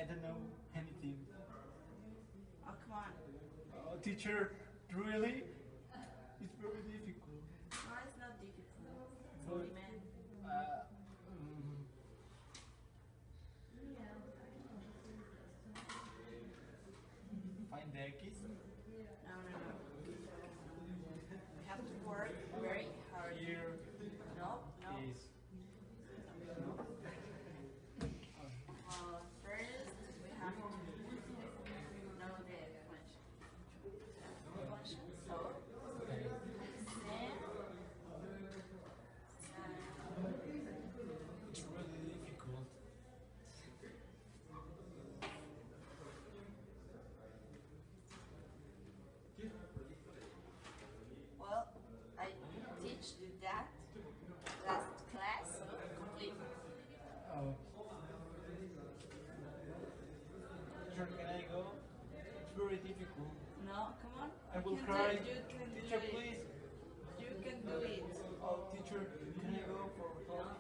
don't know anything. Oh, come on. Oh, teacher, really? It's very difficult. No, it's not difficult. It's But, only man. uh, mm, find the X. No, no, no. We have to work very hard. Here No, no. is. First, we have to know the function. So, It's really difficult. well, I teach you that last class complete. Oh. Teacher, can I go? It's very difficult. No, come on. I will You can cry. do it. You can Teacher, do it. please. You can do it. Oh, teacher, can I go for help?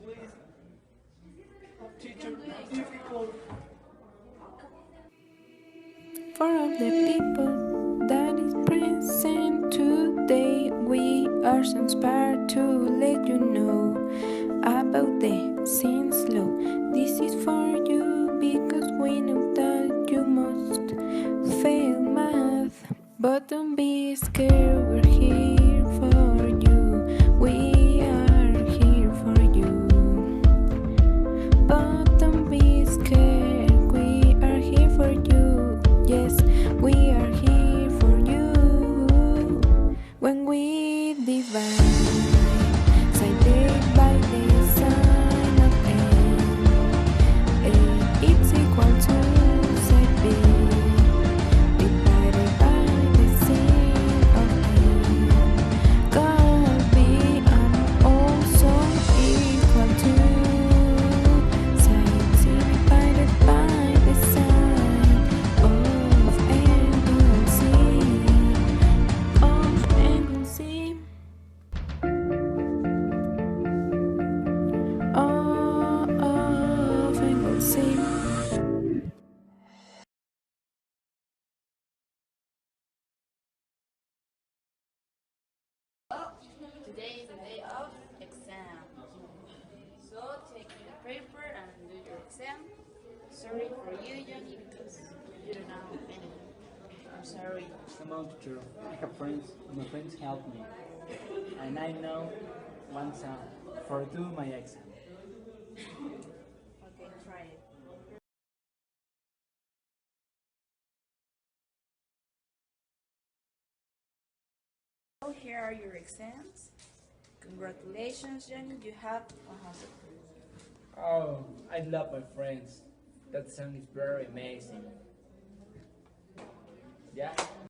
Please. Oh, teacher, it's difficult. For all the people that is present today, we are so inspired to let you know about the Science Law. This is for you because we know that you must fail math, but don't be scared. We're here for you. We are here for you. But don't be scared. We are here for you. Yes, we are here for you. When we divide, side by the sign of A it's equal to side B, divided by the sign of A. God B also equal to side C divided by the sign of angle C. Of angle C. Of angle C. Well, today is the day of exam. So take your paper and do your exam. Sorry for you, Johnny, because you don't know anything. I'm sorry. Come on, teacher. I have friends. My friends help me. And I know one song for do my exam. Okay, try it. So here are your exams. Congratulations, Johnny. You have 100. Oh, I love my friends. That song is very amazing. Yeah?